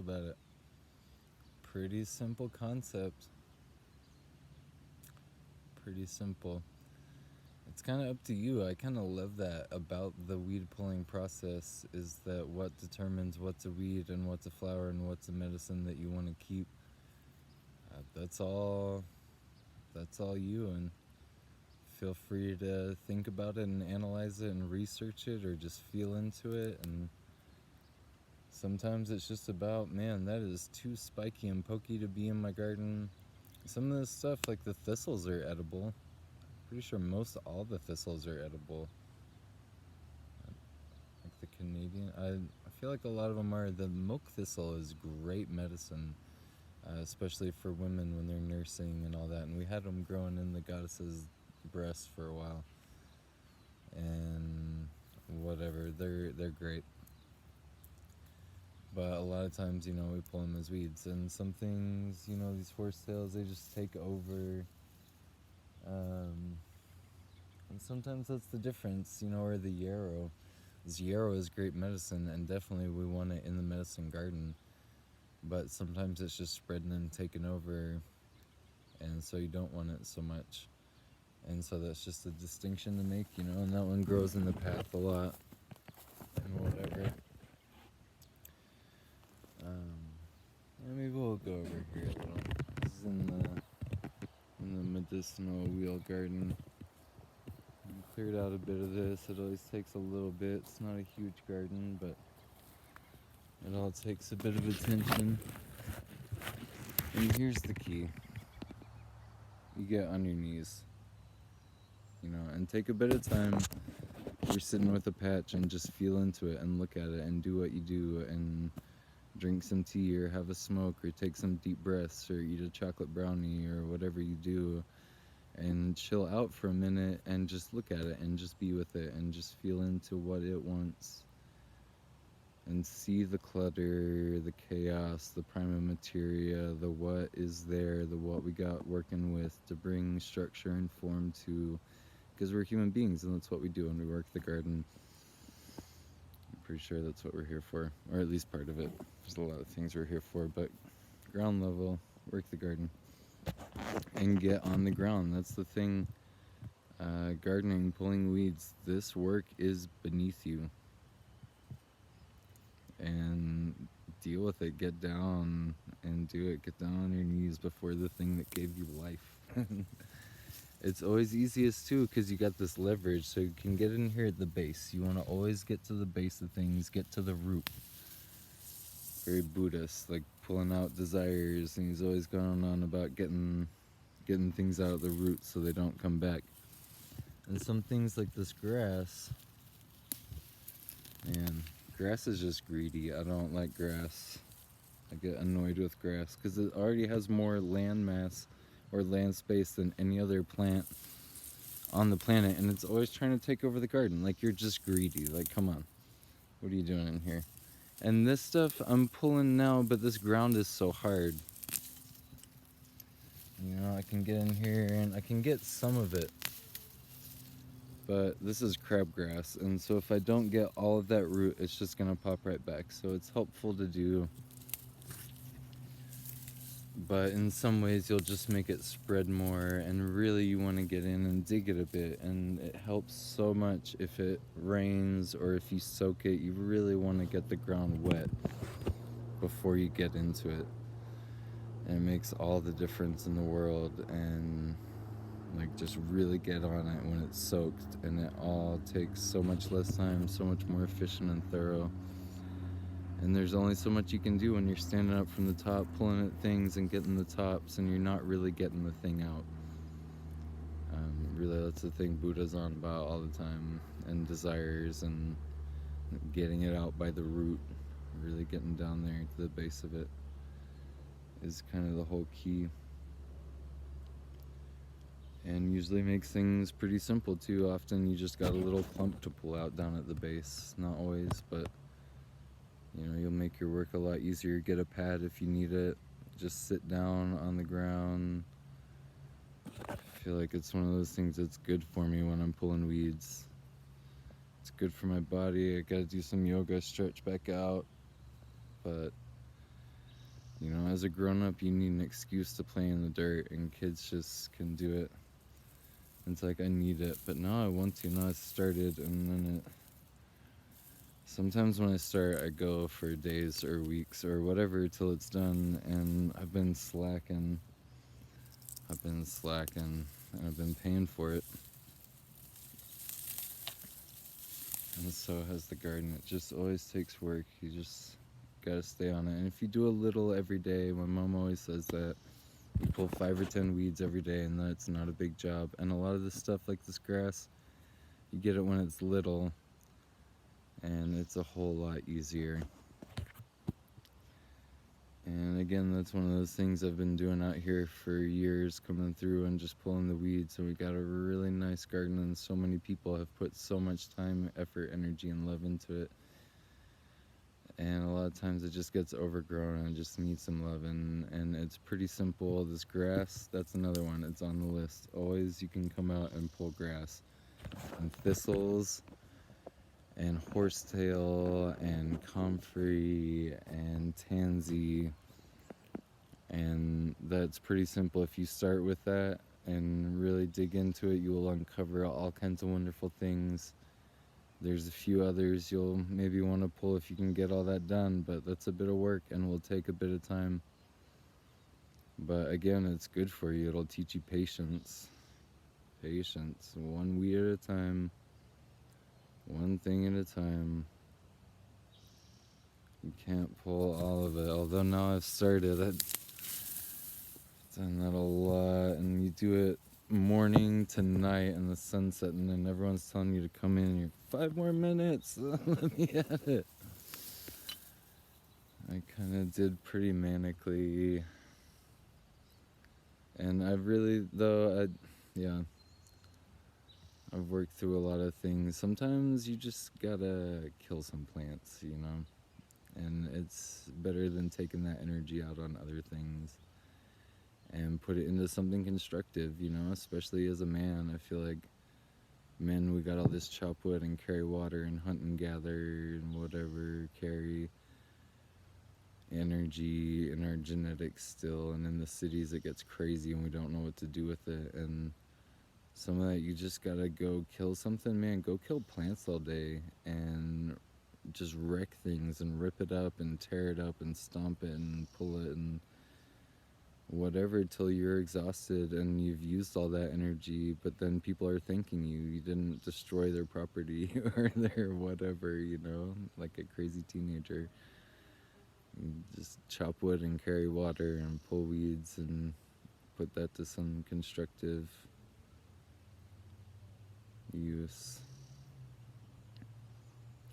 about it. Pretty simple concept. Pretty simple. It's kind of up to you. I kind of love that about the weed pulling process is that what determines what's a weed and what's a flower and what's a medicine that you want to keep. That's all. That's all you, and feel free to think about it and analyze it and research it or just feel into it. And sometimes it's just about, man, that is too spiky and pokey to be in my garden. Some of this stuff, like the thistles, are edible. Pretty sure most all the thistles are edible. Like the Canadian, I feel like a lot of them are. The milk thistle is great medicine, especially for women when they're nursing and all that. And we had them growing in the goddess's breast for a while. And whatever, they're great. But a lot of times, we pull them as weeds. And some things, these horsetails, they just take over. And sometimes that's the difference, or the yarrow. This yarrow is great medicine, and definitely we want it in the medicine garden. But sometimes it's just spreading and taking over, and so you don't want it so much. And so that's just a distinction to make, and that one grows in the path a lot, and whatever. Maybe we'll go over here a little. This is in the medicinal wheel garden. Cleared out a bit of this. It always takes a little bit. It's not a huge garden, but it all takes a bit of attention. And here's the key. You get on your knees, and take a bit of time. You're sitting with a patch and just feel into it and look at it and do what you do and drink some tea or have a smoke or take some deep breaths or eat a chocolate brownie or whatever you do. And chill out for a minute and just look at it and just be with it and just feel into what it wants and see the clutter, the chaos, the prima materia, the what is there, the what we got working with to bring structure and form to, because we're human beings and that's what we do when we work the garden. I'm pretty sure that's what we're here for, or at least part of it. There's a lot of things we're here for, but ground level, work the garden and get on the ground. That's the thing. Gardening, pulling weeds, this work is beneath you. And deal with it. Get down and do it. Get down on your knees before the thing that gave you life. It's always easiest too because you got this leverage, so you can get in here at the base. You want to always get to the base of things, get to the root. Very Buddhist, like pulling out desires, and he's always going on about getting things out of the root so they don't come back. And some things like this grass, man, grass is just greedy. I don't like grass. I get annoyed with grass because it already has more land mass or land space than any other plant on the planet, and it's always trying to take over the garden. Like, you're just greedy. Like, come on, what are you doing in here? And this stuff I'm pulling now, but this ground is so hard. I can get in here and I can get some of it, but this is crabgrass, and so if I don't get all of that root, it's just gonna pop right back. So it's helpful to do, but in some ways you'll just make it spread more, and really you want to get in and dig it a bit, and it helps so much if it rains or if you soak it. You really want to get the ground wet before you get into it, and it makes all the difference in the world. And like, just really get on it when it's soaked, and it all takes so much less time, so much more efficient and thorough. And there's only so much you can do when you're standing up from the top, pulling at things and getting the tops, and you're not really getting the thing out. Really, that's the thing Buddha's on about all the time, and desires, and getting it out by the root, really getting down there to the base of it is kind of the whole key. And usually makes things pretty simple too. Often you just got a little clump to pull out down at the base. Not always, but you'll make your work a lot easier. Get a pad if you need it. Just sit down on the ground. I feel like it's one of those things that's good for me when I'm pulling weeds. It's good for my body. I gotta do some yoga, stretch back out. But You know, as a grown-up, you need an excuse to play in the dirt, and kids just can do it. It's like, I need it, but now I want to. Now I started, and then it... Sometimes when I start, I go for days or weeks or whatever till it's done, and I've been slacking. And I've been paying for it. And so has the garden. It just always takes work. You just gotta stay on it. And if you do a little every day, my mom always says that you pull 5 or 10 weeds every day, and that's not a big job. And a lot of this stuff, like this grass, you get it when it's little, and it's a whole lot easier. And again, that's one of those things I've been doing out here for years, coming through and just pulling the weeds. And we got a really nice garden, and so many people have put so much time, effort, energy, and love into it. And a lot of times it just gets overgrown and just needs some love. And it's pretty simple. This grass, that's another one. It's on the list. Always you can come out and pull grass. And thistles, and horsetail, and comfrey, and tansy, and that's pretty simple. If you start with that and really dig into it, you will uncover all kinds of wonderful things. There's a few others you'll maybe want to pull if you can get all that done, but that's a bit of work and will take a bit of time. But again, it's good for you. It'll teach you patience. Patience, one weed at a time. One thing at a time. You can't pull all of it. Although now I've started, I've done that a lot. And you do it morning to night and the sunset, and then everyone's telling you to come in. You're 5 more minutes. Let me at it. I kind of did pretty manically. And I've really, though, I've worked through a lot of things. Sometimes you just gotta kill some plants, you know? And it's better than taking that energy out on other things and put it into something constructive, you know? Especially as a man, I feel like men, we got all this chop wood and carry water and hunt and gather and whatever, carry energy in our genetics still. And in the cities, it gets crazy and we don't know what to do with it. And some of that, you just gotta go kill something, man. Go kill plants all day and just wreck things and rip it up and tear it up and stomp it and pull it and whatever till you're exhausted and you've used all that energy. But then people are thanking you didn't destroy their property or their whatever, you know, like a crazy teenager. You just chop wood and carry water and pull weeds and put that to some constructive use.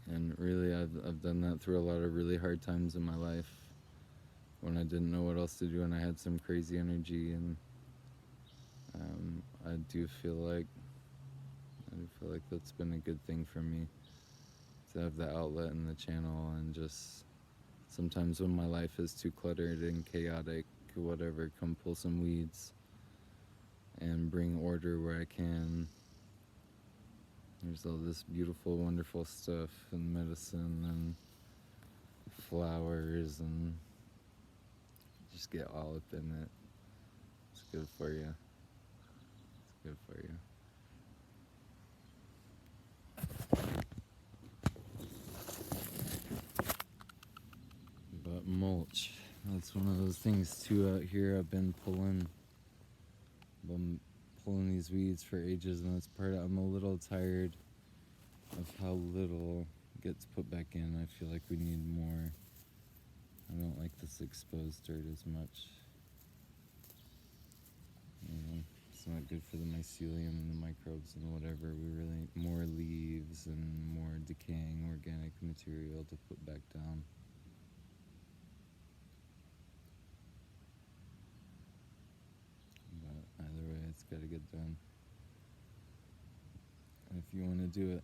And really, I've done that through a lot of really hard times in my life when I didn't know what else to do and I had some crazy energy. And I do feel like that's been a good thing for me to have the outlet in the channel. And just sometimes when my life is too cluttered and chaotic, whatever, come pull some weeds and bring order where I can. There's all this beautiful, wonderful stuff and medicine and flowers, and just get all up in it. It's good for you. It's good for you. But mulch, that's one of those things too out here. I've been pulling these weeds for ages, and that's part of, I'm a little tired of how little gets put back in. I feel like we need more. I don't like this exposed dirt as much. You know, it's not good for the mycelium and the microbes and whatever. We really more leaves and more decaying organic material to put back down. But either way, it's got to get done. And if you want to do it,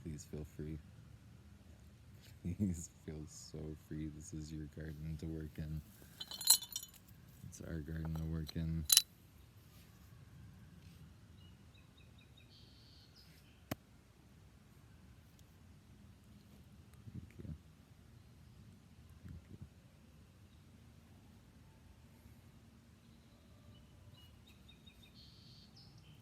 please feel free. Please feel so free. This is your garden to work in. It's our garden to work in.